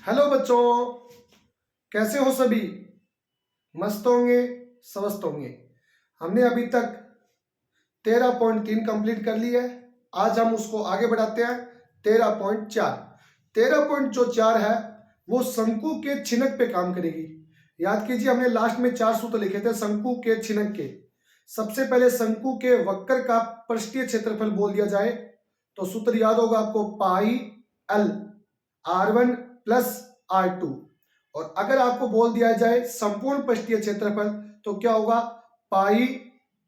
Hello बच्चों, कैसे हो सभी? मस्त होंगे, स्वस्थ होंगे। हमने अभी तक 13.3 कंप्लीट कर ली है। आज हम उसको आगे बढ़ाते हैं 13.4। 13.4 है वो शंकु के छिनक पे काम करेगी। याद कीजिए, हमने लास्ट में 4 सूत्र लिखे थे शंकु के छिनक के। सबसे पहले शंकु के वक्र का पृष्ठीय क्षेत्रफल बोल दिया जाए तो सूत्र याद होगा आपको, pi L R1 plus R2। और अगर आपको बोल दिया जाए संपूर्ण पृष्ठीय क्षेत्रफल तो क्या होगा, pi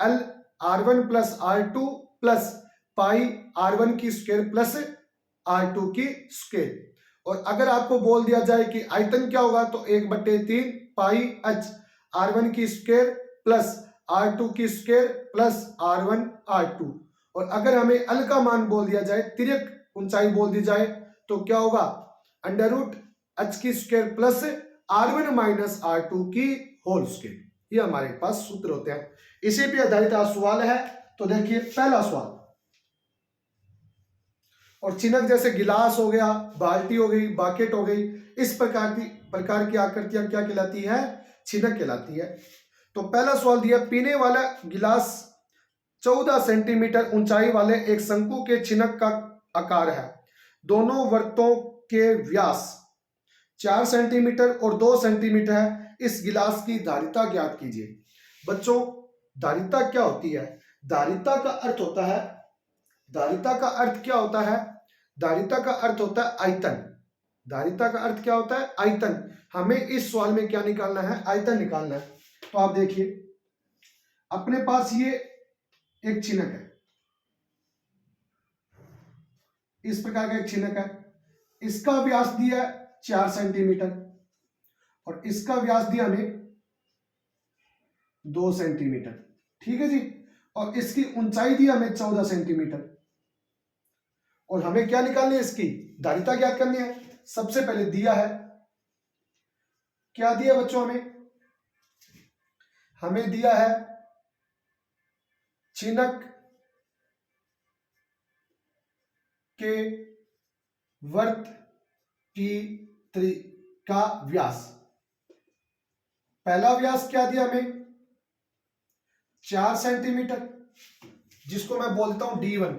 L R1 plus R2 plus pi R1 की स्क्वायर प्लस R2 की स्क्वायर। और अगर आपको बोल दिया जाए कि आयतन क्या होगा तो 1/3 पाई एच R1 की स्क्वायर प्लस R2 की स्क्वायर प्लस R1 R2। और अगर हमें एल का मान बोल दिया जाए, तिर्यक ऊंचाई बोल दी जाए तो क्या होगा, अंडर रूट एच की square plus R1 minus R2 की होल स्क्वायर। ये हमारे पास सूत्र होते हैं। इसी पे आधारित आज सवाल है। तो देखिए पहला सवाल, और चिन्ह जैसे गिलास हो गया, बाल्टी हो गई, बाकेट हो गई, इस प्रकार की आकृतियां क्या कहलाती है, छिनक कहलाती है। तो पहला सवाल दिया, पीने वाला गिलास 14 सेंटीमीटर ऊंचाई वाले एक शंकु के छिनक का आकार है। दोनों वृत्तों के व्यास 4 सेंटीमीटर और 2 सेंटीमीटर है। इस गिलास की धारिता ज्ञात कीजिए। बच्चों, धारिता क्या होती है? धारिता का अर्थ होता है, धारिता का अर्थ क्या होता है? धारिता का अर्थ होता है आयतन। धारिता का अर्थ क्या होता है? आयतन। हमें इस सवाल में क्या निकालना है? आयतन निकालना है। तो आप देखिए, अपने पास ये एक छिनक है, इस प्रकार का एक छिनक है। इसका व्यास दिया 4 सेंटीमीटर और इसका व्यास दिया हमें 2 सेंटीमीटर। ठीक है जी। और इसकी ऊंचाई दी हमें 14 सेंटीमीटर। और हमें क्या निकालनी है? इसकी धारिता ज्ञात करनी है। सबसे पहले दिया है, क्या दिया बच्चों? हमें दिया है छिनक के वर्त का व्यास। पहला व्यास क्या दिया हमें? 4 सेंटीमीटर, जिसको मैं बोलता हूं D1।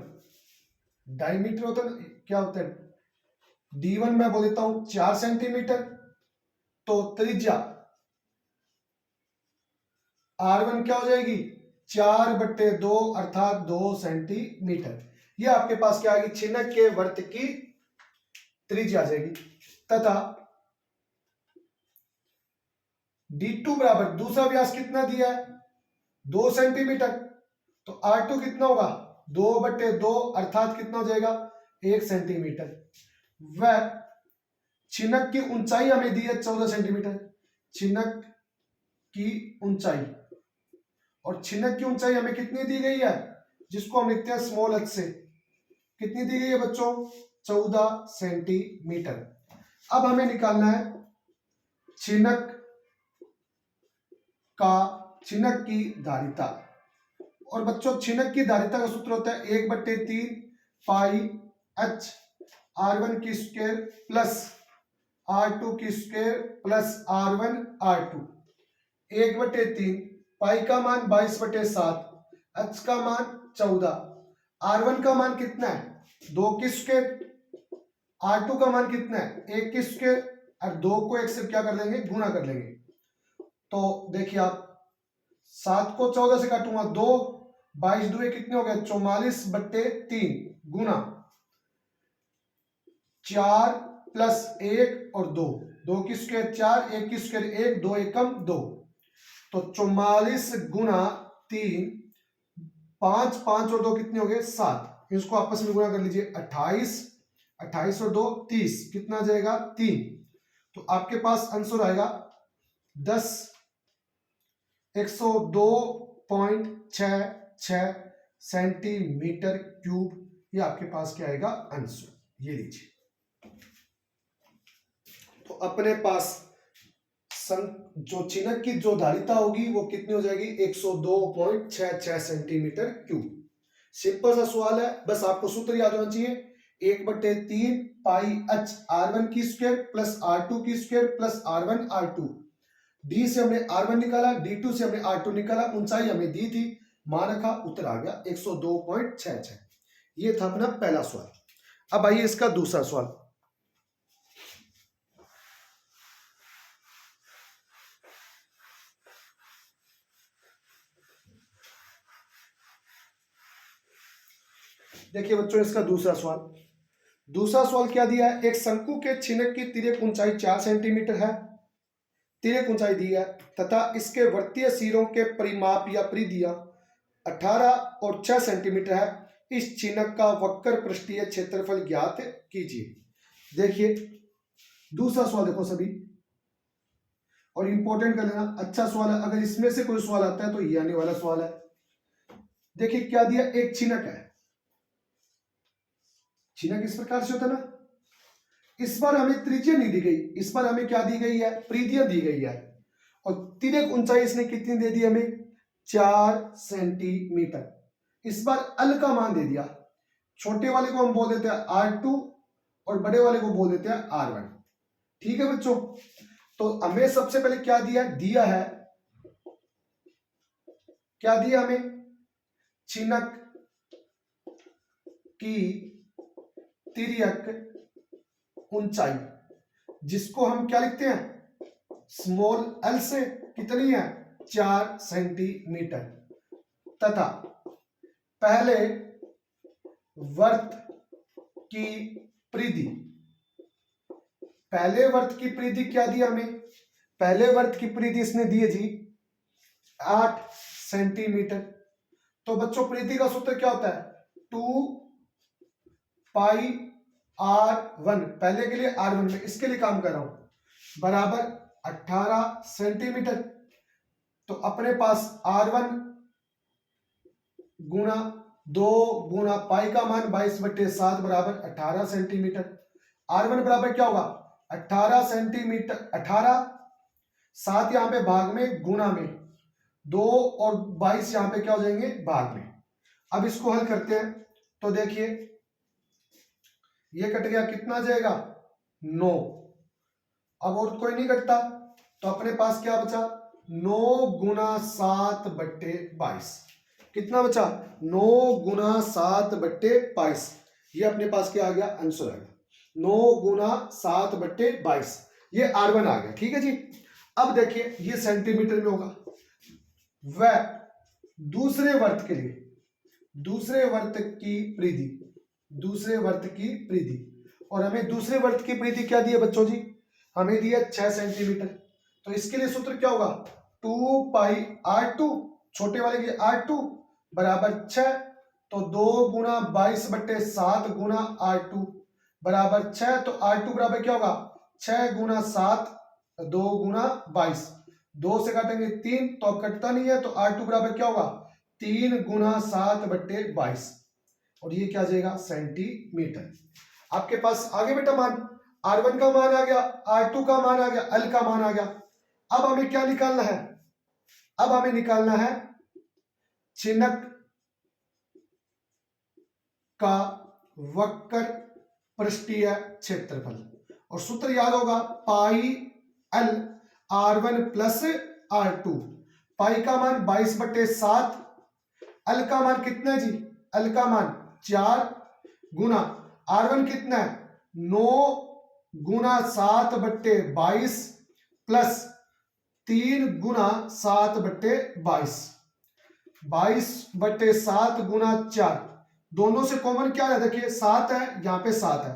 डायमीटर होता है, क्या होता है D1, मैं बोल देता हूं 4 सेंटीमीटर। तो त्रिज्या R1 क्या हो जाएगी? 4/2 अर्थात 2 सेंटीमीटर। ये आपके पास क्या आएगी? छिनक के वर्त की त्रिज्या आ जाएगी। तथा D2 बराबर, दूसरा व्यास कितना दिया है? 2 सेंटीमीटर। तो R2 कितना होगा? 2/2 अर्थात कितना हो जाएगा? 1 सेंटीमीटर। वह छिनक की ऊंचाई हमें दी है 14 सेंटीमीटर। छिनक की ऊंचाई, और छिनक की ऊंचाई हमें कितनी दी गई है, जिसको हम लिखते हैं स्मॉल h से। कितनी दी गई है बच्चों? 14 सेंटीमीटर। अब हमें निकालना है छिनक की धारिता। और बच्चों, छिनक की धारिता का सूत्र होता है 1/3 पाई h R1 की स्क्वायर प्लस R2 की स्क्वायर प्लस R1 R2। 1/3, पाई का मान 22/7, h का मान 14, R1 का मान कितना है? 2 की स्क्वायर, R2 का मान कितना है? 1 की स्क्वायर। और 2 को 1 से क्या कर लेंगे? गुणा कर लेंगे। तो देखिए आप, 7 को 14 से काटूंगा, 2, 22 2 कितने हो गए? 44/3 गुना 4 प्लस 1 और 2, 2 की स्क्वायर 4, 1 की स्क्वायर 1, 2 एकम 2। तो 44 गुना 3, 5, 5 और 2 कितने हो गए? 7। इसको आपस में गुणा कर लीजिए, 28, 28 और 2 30, कितना आ जाएगा? 3। तो आपके पास आंसर आएगा 10 102.66 सेंटीमीटर क्यूब। ये आपके पास क्या आएगा? आंसर। ये लीजिए। तो अपने पास जो छिनक की जो धारिता होगी वो कितनी हो जाएगी? 102.66 सेंटीमीटर क्यूब। सिंपल सा सवाल है, बस आपको सूत्र याद होना चाहिए, 1/3 पाई h r1 की स्क्वायर प्लस r2 की square plus r1 r2। d से हमने r1 निकाला, d2 से हमने r2 निकाला, ऊंचाई हमें दी थी, मान रखा, उत्तर आ गया 102.66। ये था अपना पहला सवाल। अब आइए इसका दूसरा सवाल। देखिए बच्चों, इसका दूसरा सवाल क्या दिया है? एक शंकु के छिनक की तिर्यक ऊंचाई 4 सेंटीमीटर है, तिर्यक ऊंचाई दी है, तथा इसके वृत्तीय सिरों के परिमाप या परिधियां 18 और 6 सेंटीमीटर है। इस छिनक का वक्र पृष्ठीय क्षेत्रफल ज्ञात कीजिए। देखिए दूसरा सवाल देखो सभी, और इंपॉर्टेंट कर लेना, अच्छा सवाल है। अगर इसमें से कोई सवाल आता है तो ये आने वाला सवाल है। देखिए क्या दिया, एक छिनक है। छिनक इस प्रकार से होता है ना, इस बार हमें त्रिज्या नहीं दी गई, इस बार हमें क्या दी गई है? परिधियां दी गई है। और तिर्यक ऊंचाई इसने कितनी दे दी हमें? 4 सेंटीमीटर। इस बार अल का मान दे दिया। छोटे वाले को हम बोल देते हैं R2 और बड़े वाले को बोल देते हैं R1। ठीक है बच्चों, तो हमें सबसे पहले क्या दिया है? क्या दिया हमें? छिनक की तिर्यक ऊंचाई, जिसको हम क्या लिखते हैं? स्मॉल एल से, कितनी है? 4 सेंटीमीटर, तथा पहले वर्त की परिधि, पहले वर्त की परिधि क्या दिया हमें? पहले वर्त की परिधि इसने दी है जी 8 सेंटीमीटर। तो बच्चों परिधि का सूत्र क्या होता है? 2 पाई R1, पहले के लिए R1 में, इसके लिए काम कर रहा हूं, बराबर 18 सेंटीमीटर। तो अपने पास R1 गुणा 2 गुणा पाई का मान 22/7 बराबर 18 सेंटीमीटर। R1 बराबर क्या होगा? 18 सेंटीमीटर, 18, 7 यहां पे भाग में, गुणा में 2 और 22 यहां पे क्या हो जाएंगे? भाग में। अब इसको हल करते हैं तो देखिए ये कट गया, कितना जाएगा? 9। अब और कोई नहीं कटता, तो अपने पास क्या बचा? 9 गुणा 7/22। कितना बचा? 9 गुणा 7/22। ये अपने पास क्या आ गया? आंसर आ गया 9 गुणा 7/22। ये R1 आ गया। ठीक है जी। अब देखिए ये सेंटीमीटर में होगा, वह दूसरे वर्त के लिए, दूसरे वर्त की परिधि, दूसरे वर्त की परिधि, और हमें दूसरे वर्त की परिधि क्या दी है बच्चों जी? हमें दिया 6 सेंटीमीटर। तो इसके लिए सूत्र क्या होगा? 2 पाई R2, छोटे वाले के R2 बराबर 6, तो 2 गुणा 22/7 गुणा R2 बराबर 6। तो R2 बराबर क्या होगा? 6 गुणा 7, 2 गुणा 22, 2 से काटेंगे 3, तो अब कटता नहीं है, तो R2 बराबर क्या होगा? 3 गुणा 7/22, और ये क्या आ जाएगा? सेंटीमीटर। आपके पास आगे बेटा मान, R1 का मान आ गया, R2 का मान आ गया, L का मान आ गया। अब हमें क्या निकालना है? अब हमें निकालना है छिनक का वक्र पृष्ठीय क्षेत्रफल, और सूत्र याद होगा पाई L R1 प्लस R2। पाई का मान 22/7, L का मान कितना है जी? L का मान 4 गुना R1 कितना है? 9 गुना 7/22 प्लस 3 गुना 7/22, 22/7 गुना 4, दोनों से कॉमन क्या है? देखिए 7 है, यहां पे 7 है,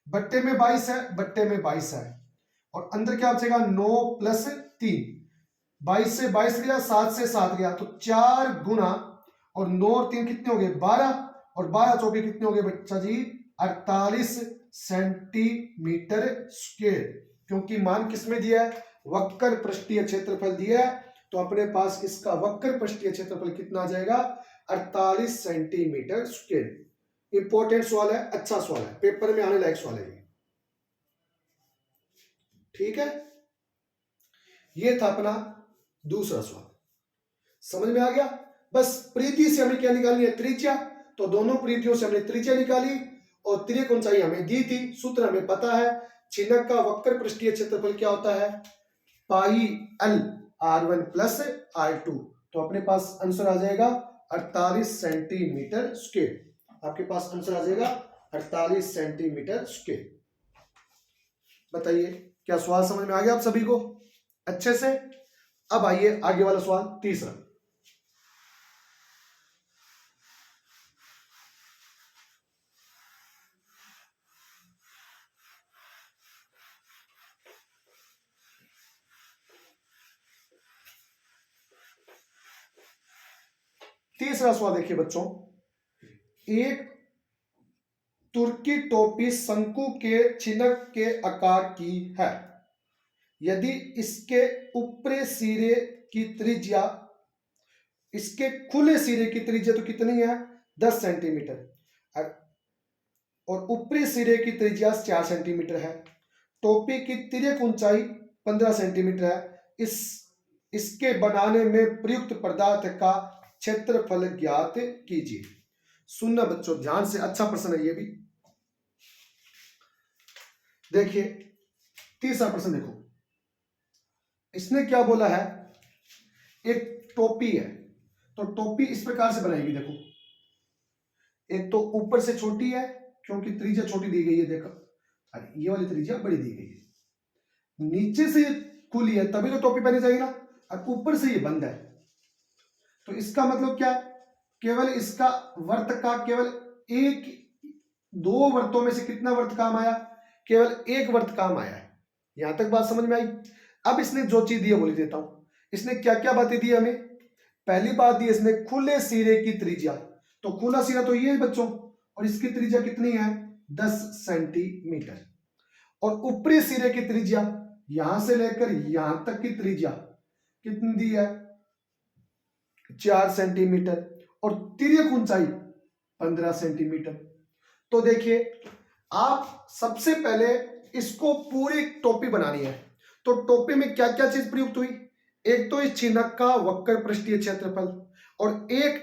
बट्टे में 22 है, बट्टे में 22 है, और अंदर क्या बचेगा? 9 प्लस 3, 22 से 22 गया, 7 से 7 गया, तो 4 गुना, और 9 और 3 कितने हो गए? 12, और 12 चौके कितने हो गए बच्चा जी? 48 सेंटीमीटर स्क्वायर। क्योंकि मान किसमें दिया है? वक्र पृष्ठीय क्षेत्रफल दिया है, तो अपने पास इसका वक्र पृष्ठीय क्षेत्रफल कितना आ जाएगा? 48 सेंटीमीटर स्क्वायर। इंपॉर्टेंट सवाल है, अच्छा सवाल है, पेपर में आने लायक सवाल है। ठीक है, ये था अपना दूसरा सवाल। समझ में आ गया? बस परिधि से हमें क्या निकालनी है? त्रिज्या। तो दोनों परिधियों से हमने त्रिज्या निकाली, और तिर्यक ऊंचाई हमें दी थी, सूत्र हमें पता है, छिनक का वक्र पृष्ठीय क्षेत्रफल क्या होता है, pi L R1 plus R2। तो अपने पास आंसर आ जाएगा 48 सेंटीमीटर स्क्वायर। आपके पास आंसर आ जाएगा 48 सेंटीमीटर स्क्वायर। बताइए क्या सवाल समझ में आ गया आप सभी को अच्छे से? अब आइए आगे वाला सवाल, तीसरा। तीसरा सवाल देखिए बच्चों, एक तुर्की टोपी शंकु के छिनक के आकार की है। यदि इसके ऊपरी सिरे की त्रिज्या, इसके खुले सिरे की त्रिज्या तो कितनी है 10 सेंटीमीटर और ऊपरी सिरे की त्रिज्या 4 सेंटीमीटर है। टोपी की तिर्यक ऊंचाई 15 सेंटीमीटर है। इसके बनाने में प्रयुक्त पदार्थ का क्षेत्रफल ज्ञात कीजिए। सुनना बच्चों ध्यान से, अच्छा प्रश्न है ये भी। देखिए तीसरा प्रश्न देखो, इसने क्या बोला है, एक टोपी है, तो टोपी इस प्रकार से बनाएगी। देखो एक तो ऊपर से छोटी है क्योंकि त्रिज्या छोटी दी गई है, देखो अरे ये वाली त्रिज्या बड़ी दी गई है। नीचे से ये खुली है तभी तो टोपी पहनी जाएगी ना, और ऊपर से ये बंद है। तो इसका मतलब क्या है, केवल इसका वर्त का केवल एक, दो वर्तों में से कितना वर्त काम आया, केवल एक वर्त काम आया है। यहां तक बात समझ में आई? अब इसने जो चीज दी है बोल देता हूं। इसने क्या क्या बातें दी हमें? पहली बात दी इसने खुले सिरे की त्रिज्या, तो खुला सिरा तो ये है बच्चों, और इसकी त्रिज्या कितनी है 10 सेंटीमीटर। और ऊपरी सिरे की त्रिज्या यहां से लेकर यहां तक की त्रिज्या कितनी दी है 4 सेंटीमीटर, और तिर्यक ऊंचाई 15 सेंटीमीटर। तो देखिए आप सबसे पहले इसको पूरी टोपी बनानी है, तो टोपी में क्या क्या चीज प्रयुक्त हुई, एक तो इस छिनक का वक्र पृष्ठीय क्षेत्रफल और एक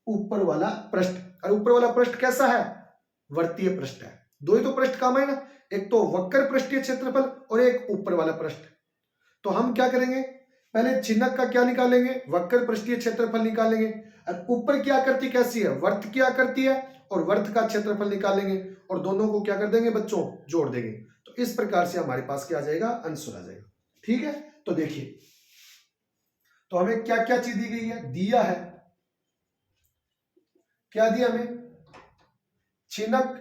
ऊपर वाला पृष्ठ। और ऊपर वाला पृष्ठ कैसा है, वर्तीय पृष्ठ है। दो ही तो पृष्ठ काम है ना, एक तो वक्र पृष्ठीय क्षेत्रफल और एक ऊपर वाला पृष्ठ। तो हम क्या करेंगे, पहले छिनक का क्या निकालेंगे, वक्र पृष्ठीय क्षेत्रफल निकालेंगे। और ऊपर की आकृति कैसी है, वर्त की आकृति है, और वर्त का क्षेत्रफल निकालेंगे और दोनों को क्या कर देंगे बच्चों, जोड़ देंगे। तो इस प्रकार से हमारे पास क्या आ जाएगा, आंसर आ जाएगा। ठीक है, तो देखिए तो हमें क्या क्या चीज दी गई है, दिया है क्या, दिया हमें छिनक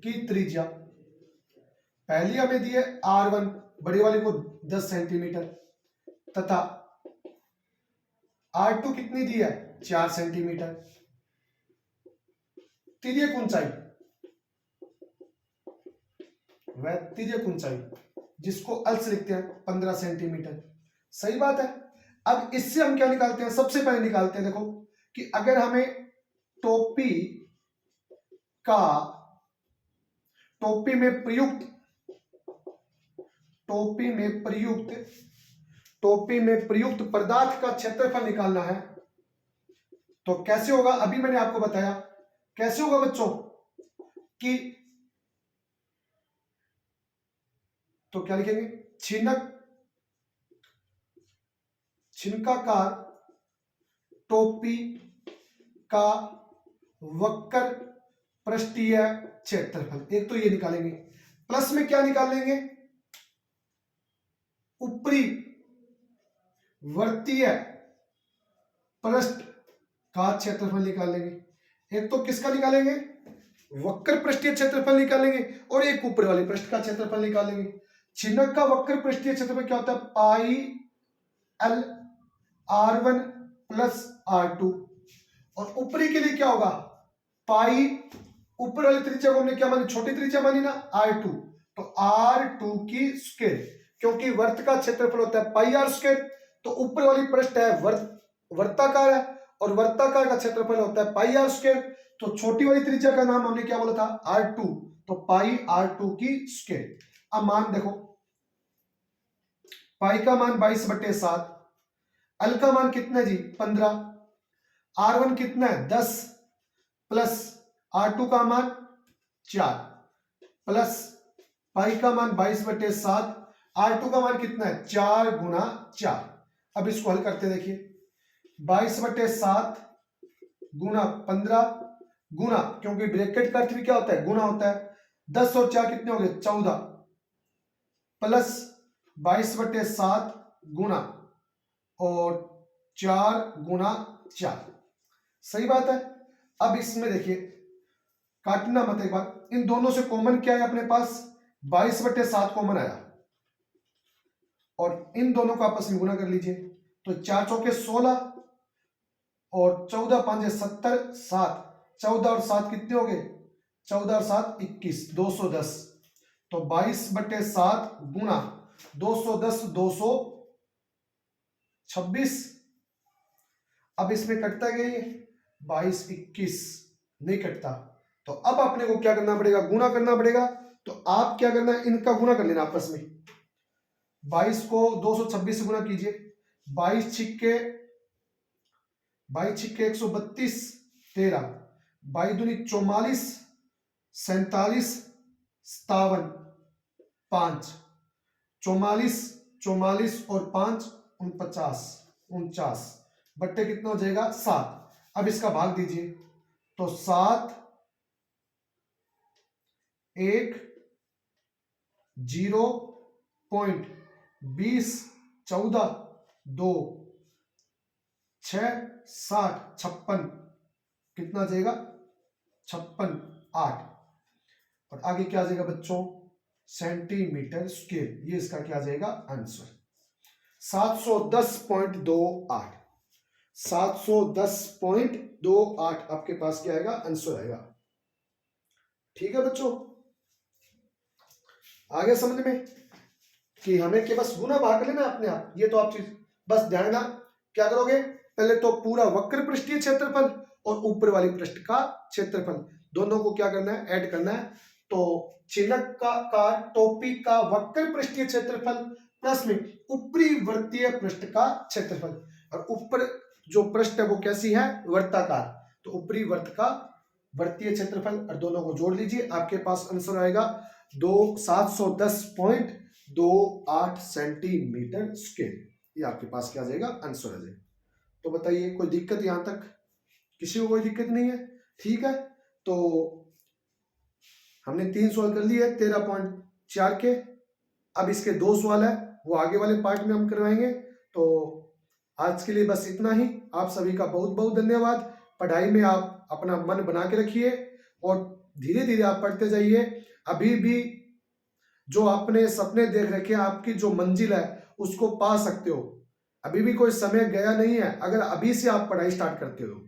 की त्रिज्या पहली हमें दी है R1 बड़ी वाली को 10 सेंटीमीटर, तथा R2 कितनी दी है 4 सेंटीमीटर। तिर्यक ऊंचाई, वह तिर्यक ऊंचाई जिसको अल से लिखते हैं 15 सेंटीमीटर। सही बात है। अब इससे हम क्या निकालते हैं, सबसे पहले निकालते हैं देखो कि अगर हमें टोपी का, टोपी में प्रयुक्त, टोपी में प्रयुक्त पदार्थ का क्षेत्रफल निकालना है, तो कैसे होगा, अभी मैंने आपको बताया कैसे होगा बच्चों कि, तो क्या लिखेंगे, छिनकाकार टोपी का वक्र पृष्ठीय क्षेत्रफल, एक तो ये निकालेंगे, प्लस में क्या निकालेंगे, ऊपरी वर्तीय पृष्ठ का क्षेत्रफल निकालेंगे। एक तो किसका निकालेंगे, वक्र पृष्ठीय क्षेत्रफल निकालेंगे, और एक ऊपर वाले पृष्ठ का क्षेत्रफल निकालेंगे। छिनक का वक्र पृष्ठीय क्षेत्रफल क्या होता है, pi L R1 plus R2, और ऊपरी के लिए क्या होगा, पाई, ऊपर वाली त्रिज्या को हमने क्या मानी, छोटी त्रिज्या मानी ना R2, तो R2 की स्क्वायर, क्योंकि वर्त का क्षेत्रफल होता है पाई R स्क्वायर, तो ऊपर वाली पृष्ठ है वर्ताकार है, और वर्ताकार का क्षेत्रफल होता है पाई R स्क्वायर, तो छोटी वाली त्रिज्या का नाम हमने क्या बोला था R2, तो पाई R2 की स्क्वायर। अब मान देखो, पाई का मान 22/7, अल का मान कितना जी 15, R1 कितना है 10 प्लस R2 का मान 4 प्लस पाई का मान 22/7, R2 का मान कितना है 4 गुना 4। अब इसको हल करते देखिए 22/7 गुना 15 गुना, क्योंकि ब्रैकेट का अर्थ भी क्या होता है गुना होता है, 10 और 4 कितने हो गए 14 प्लस 22/7 गुना और 4 गुना 4। सही बात है। अब इसमें देखिए काटना मत एक बार, इन दोनों से कॉमन क्या है अपने पास 22/7 कॉमन आया और इन दोनों को आपस में गुना कर लीजिए तो 4 चौके 16 और 14 5 70 7, 14 और 7 कितने हो गए 14 और 7 21, 210। तो 22/7 गुना 210 226। अब इसमें कटता गया ये 22 21 नहीं कटता, तो अब अपने को क्या करना पड़ेगा गुना करना पड़ेगा। तो आप क्या करना है इनका गुना कर लेना आपस में, 22 को 226 से गुना कीजिए, 22 छिक्के 132 13, 22 दूनी 44 47 57 5, 44 44 और 5 49 बट्टे कितना हो जाएगा 7। अब इसका भाग दीजिए तो 7 1 0.20 14 2 6 60 56 कितना आ जाएगा 56 8। और आगे क्या आ जाएगा बच्चों सेंटीमीटर स्क्वायर, ये इसका क्या आ जाएगा आंसर 710.28। 710.28 आपके पास क्या आएगा आंसर आएगा। ठीक है बच्चों, आगे समझ में कि हमें क्या बस गुना भाग लेना अपने आप, ये तो आप चीज बस ध्यान देना। क्या करोगे पहले तो पूरा वक्र पृष्ठीय क्षेत्रफल और ऊपर वाली पृष्ठ का क्षेत्रफल दोनों को क्या करना है ऐड करना है। तो चिलक का टोपी का वक्र पृष्ठीय क्षेत्रफल प्लस में ऊपरी वृत्तीय पृष्ठ का क्षेत्रफल, और ऊपर जो पृष्ठ है वो कैसी है वर्ताकार, तो ऊपरी वृत्त का वृत्तीय क्षेत्रफल और दोनों को जोड़ लीजिए आपके पास आंसर आएगा 710.28 सेंटीमीटर स्क्वायर। ये आपके पास क्या आ जाएगा आंसर आ जाएगा। तो बताइए कोई दिक्कत यहां तक, किसी को कोई दिक्कत नहीं है। ठीक है, तो हमने 3 सवाल कर लिए 13.4 के। अब इसके 2 सवाल है वो आगे वाले पार्ट में हम करवाएंगे। तो आज के लिए बस इतना ही। आप सभी का बहुत बहुत धन्यवाद। पढ़ाई में आप अपना मन बना के रखिए और धीरे धीरे आप पढ़ते जाइए। अभी भी जो आपने सपने देख रखे हैं आपकी जो मंजिल है उसको पा सकते हो, अभी भी कोई समय गया नहीं है अगर अभी से आप पढ़ाई स्टार्ट करते हो।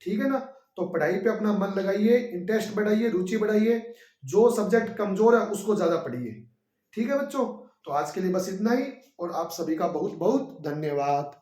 ठीक है ना, तो पढ़ाई पे अपना मन लगाइए, इंटरेस्ट बढ़ाइए, रुचि बढ़ाइए, जो सब्जेक्ट कमजोर है उसको ज्यादा पढ़िए। ठीक है बच्चों, तो आज के लिए बस इतना ही और आप सभी का बहुत बहुत धन्यवाद।